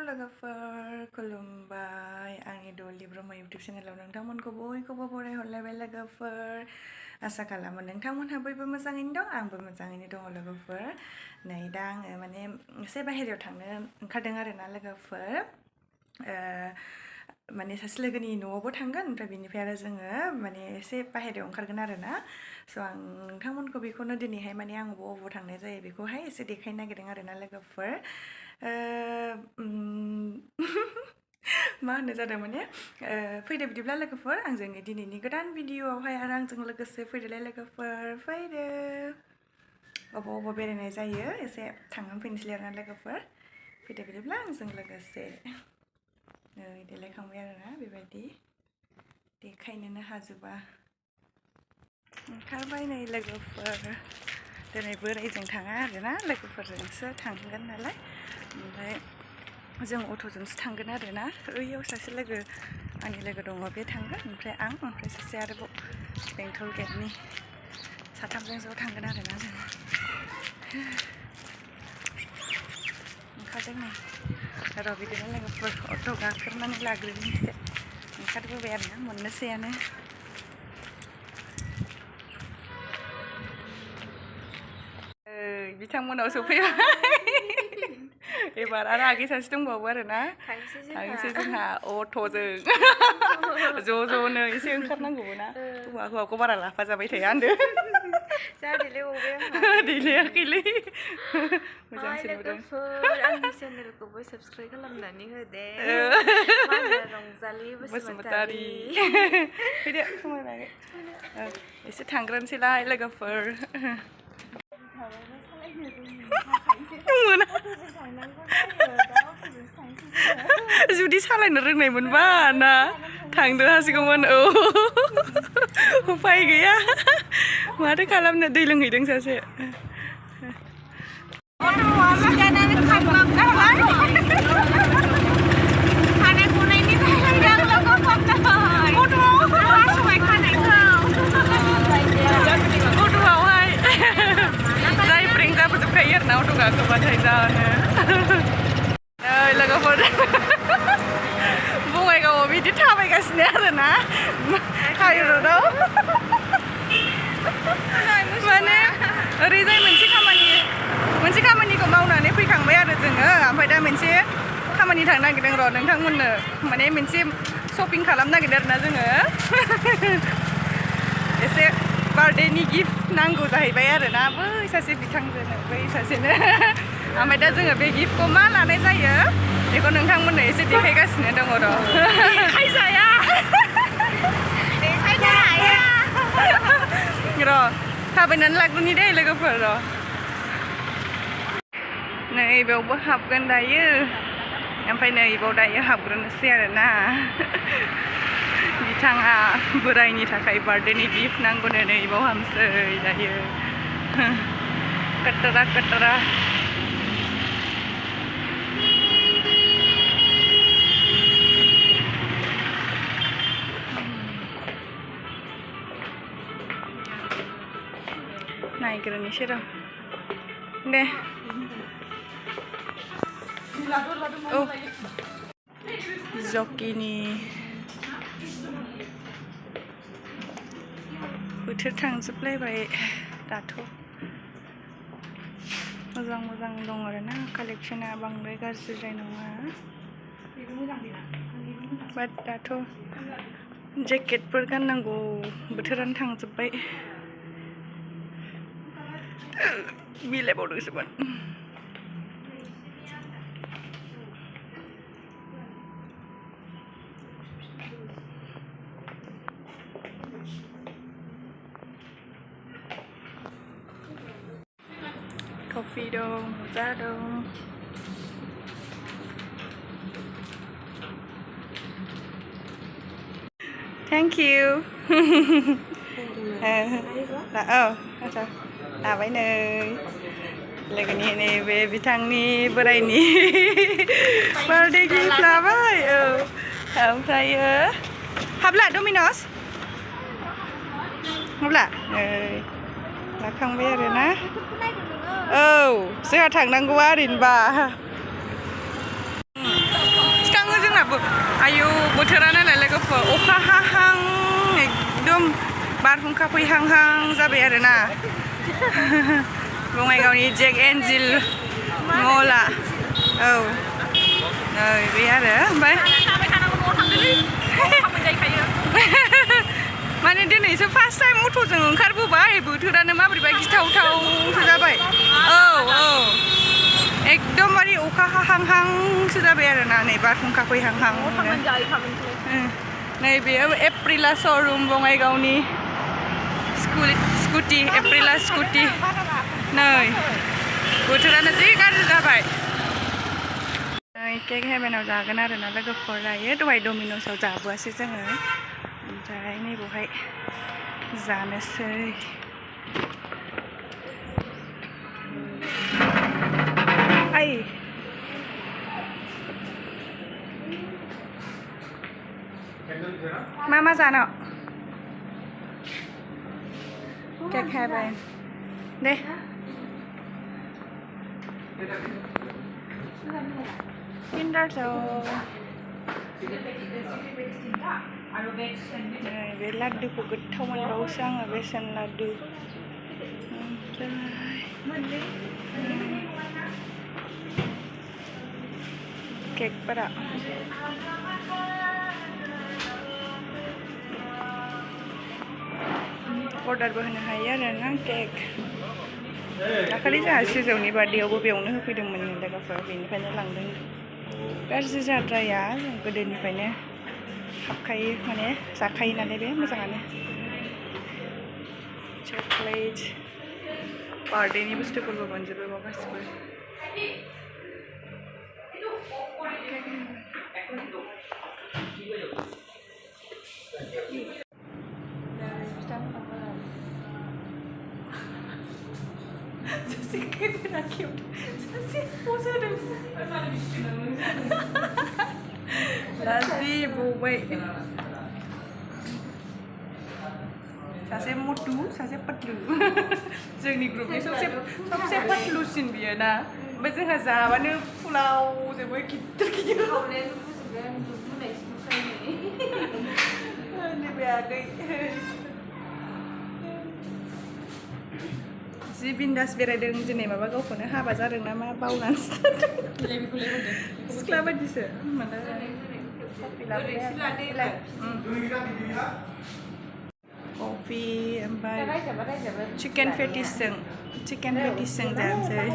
लोगोफोर खुलुमबाय आंनि डलि ब्रह्म इउटुब चेनेलाव नोंथांमोनखौ बयखौबो बराय हरलायबाय लोगोफोर आसा खालामो नोंथांमोनहा बयबो मोजाङैनो दं आंबो मोजाङैनो दङ लोगोफोर नै दा आङो माने एसे बाहेरायाव थांनो ओंखारदों आरोना लोगोफोर माने सासे लोगोनि न'आवबो थांगोन ओमफ्राय बिनिफ्राय आरो जोङो माने एसे बाहेरायाव ओंखारगोन आरोना स' आं नोंथांमोनखौ बेखौनो दिनैहाय माने आं बबाव थांनाय जायो बेखौहाय एसे देखायनो नागिरदों आरोना लोगोफोर मा होनो जादों माने फैदो बिदिब्ला लोगोफोर आंजों दिनैनि गोदान भिडिअआवहाय आरो आंजों लोगोसे फैदोलाय लोगोफोर फैदो अबाव बेरायनाय जायो एसे थांनानै फैनोसै आरोना लोगोफोर फैदो बिदिब्ला आंजों लोगोसे देलायखांबाय आरोना बेबायदि देखायनोनो हाजोबा ओंखारबाय नै लोगोफोर दिनै बोराइजों थाङा आरोना लोगोफोरजोंसो थांगोन नालाय ओमफ्राय जों अट'जोंसो थांगोन आरोना ओइयाव सासे लोगो आंनि लोगो दङ बे थांगोन ओमफ्राय आं ओमफ्राय सासे आरोबाव बेंटल गेटनि साथामजों ज' थांगोन आरोना जों ओंखारदों नै र' बिदिनो लोगोफोर अट' गाखोनानै लाग्रोनि एसे ओंखारबोबाय आरोना मोननोसैयानो बिथांमोनाव सफैबाय एबार आरो आगै सासे दंबावो आरोना थांसै जोंहा अट'जों ज' ज'नो एसे ओंखारनांगौबो ना हौवाखौ बारा लाफा जाबाय थाया होनदो देलायाखैलै मोजांसो नुदों आंनि चेनेलखौबो साबस्क्राइब खालामनानै होदे रंजालि बसुमतारी फैदो समायबाय एसे थांग्रोनोसैलाय लोगोफोर जुदि सालायनो रोंनाय मोनबा ना थांनो हासिगौमोन औ उफाय गैया माथो खालामनो दै लोंहैदों सासे अट' गाखोबाथाय जानो नै लोगोफोर बङाइगावआव बिदि थाबायगासिनो आरोना हाइरडआव माने ओरैजाय मोनसे खामानिखौ मावनानै फैखांबाय आरो जोङो ओमफ्राय दा मोनसे खामानि थांनो नागिरदों र' नोंथांमोननो माने मोनसे शपिं खालामनो नागिरदों आरोना जोङो एसे बार्थडेनि गिफ्ट नांगौ जाहैबाय आरोना बै सासे बिथांजोनो बै सासेनो ओमफ्राय दा जोङो बे गिफ्टखौ मा लानाय जायो बेखौ नोंथांमोननो एसे देखायगासिनो दङ र' देखायजाया देखायनो हाया र' थाबायनानै लाग्रोनि दे लोगोफोर र' नै बेयावबो हाबगोन दायो ओमफ्राय नै बेयाव दायो हाबग्रोनोसै आरोना बिथाङा बोराइनि थाखाय बार्थडेनि गिफ्ट नांगौनो नै बाव हामसै दायो कटरा नायग्रोनोसै र' दे औ जकिनि बोथोर थांजोबलायबाय दाथ' मोजां दं आरोना कालेक्सना बांद्राय गाज्रिद्राय नङा बाट दाथ' जेकेटफोर गाननांगौ बोथोरानो थांजोबबाय मिलायबावदोंसोमोन टफि दं मुजा दं थेंक इउ औ लाबाय नै लोगोनि नैबे बिथांनि बोराइनि बार्थडे गिफ्ट लाबाय औ ओमफ्रायो हाबला डमिन'स हाबला लाखांबाय आरोना औ जोंहा थांनांगौआ ओरैनोबा आयु बोथोरा नालाय लोगोफोर अखा हाहां एकदम बारहुंखा फैहांहां जाबाय आरोना बङाइगावनि जेक एन्जिल मला औ नै बे आरो ओमफ्राय माने दिनैसो फार्स्ट टाइम अट'जों ओंखारबोबाय बोथोरानो माबोरैबा गिथावथावसो जाबाय औ औ एकदमबारे अखा हाहांहांसो जाबाय आरोना नै बारहुंखा फैहांहां नै बेयो एप्रिला श'रुम बङाइगावनि स्कुटि एप्रिला स्कुटि नै बोथोरानो जि गाज्रि जाबाय नै केक हेभेनाव जागोन आरोना लोगोफोर दायो दहाय डमिन'सआव जाबोआसै जोङो ओमफ्राय नैबेवहाय जानोसै आइ मा जानो केक हेभेन दे Kinder Joy. बे लाड्डुखौ गोथाव मोनबावोसो आङो बेसन लाड्डु केकफोरा अर्डारबो होनो हायो आरोना केक दाखालि जोंहा सिजौनि बार्थडेआवबो बेयावनो होफैदोंमोन लोगोफोर बेनिफ्रायनो लांदों गाज्रि जाद्राया जों गोदोनिफ्रायनो हाबखायो माने जाखायो नालाय बे मोजाङानो चकलेट बार्थडेनि बुस्थुफोरबो मोनजोबो बाव गासिबो सासे केमेरा खेवदों सासे पज होदों लाजि बबाय सासे मटु सासे पतलु जोंनि ग्रुपनि सबसे पतलुसिन बियो ना ओमफ्राय जोंहा जाबानो फुलाव जोबो गिदिर गिदिर नैबे आगै जि बिन्दास बेरायदों दिनै माबा गावखौनो हाबा जादों ना मा बावनानैसो सिख्ला बायदिसो कफि ओमफ्राय चिकेन पेटिसजों जानोसै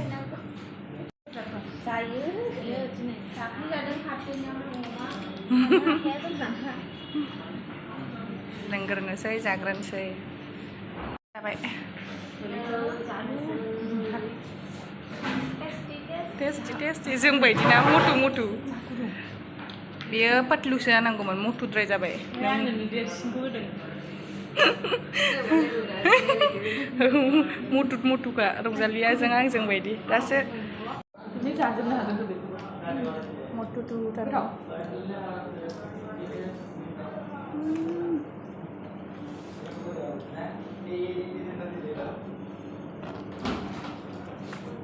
लोंग्रोनोसै जाग्रोनोसै जाबाय टेस्टि जों बायदिना मटु बेयो पतलुसो जानांगौमोन मटुद्राय जाबाय मटुखा रंजालिया जों आंजों बायदि दासो जाजोबनो हागोन मटुथार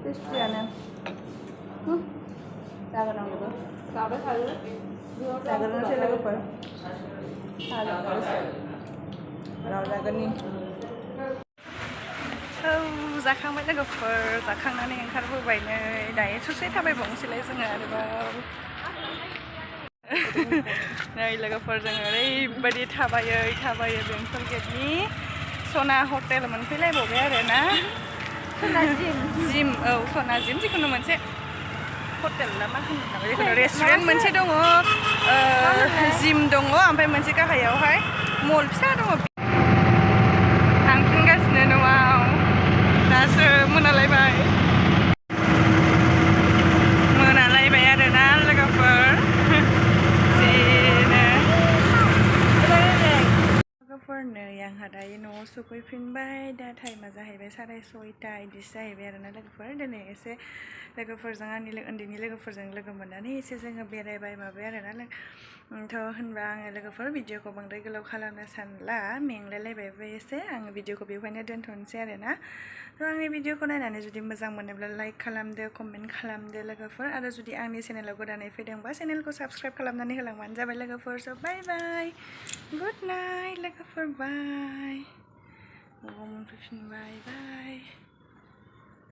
टेस्टियानो जागोन आंबो जाग्रोनोसै लोगोफोर जागोननि औ जाखांबाय लोगोफोर जाखांनानै ओंखारबोबाय नै दायो ससे थाबायबावनोसैलाय जोङो आरोबाव नै लोगोफोर जोङो ओरैबायदि थाबायो बेंटल गेटनि सना हटेल मोनफैलायबावबाय आरोना जिम औ सना जिम जिखुनु मोनसे हटेल ना मा होनो जिखुनु रेस्टुरेन्ट मोनसे दङ जिम दङ ओमफ्राय मोनसे गाहायावहाय मल फिसा दङ थांफिनगासिनो न'आव दासो मोनालायबाय आरोना लोगोफोर लोगोफोर नै आंहा दायो न'आव सफैफिनबाय दा टाइमा जाहैबाय 6:30 बिदिसो जाहैबाय आरोना लोगोफोर दिनै एसे लोगोफोरजों आंनि उन्दैनि लोगोफोरजों लोगो मोननानै एसे जोङो बेरायबाय माबाय आरोना थ' होनबा आङो लोगोफोर भिडिअखौ बांद्राय गोलाव खालामनो सानला मेंलायलायबायबो एसे आङो भिडिअखौ बेवहायनो दोनथ'नोसै आरोना थ' आंनि भिडिअखौ नायनानै जुदि मोजां मोनोब्ला लाइक खालामदो कमेन्ट खालामदो लोगोफोर आरो जुदि आंनि चेनेलाव गोदानै फैदोंबा चेनेलखौ साबस्क्राइब खालामनानै होलांबानो जाबाय लोगोफोर स' बाय बाय गुड नाइट लोगोफोर बाय न'आव मोनफैफिनबाय बाय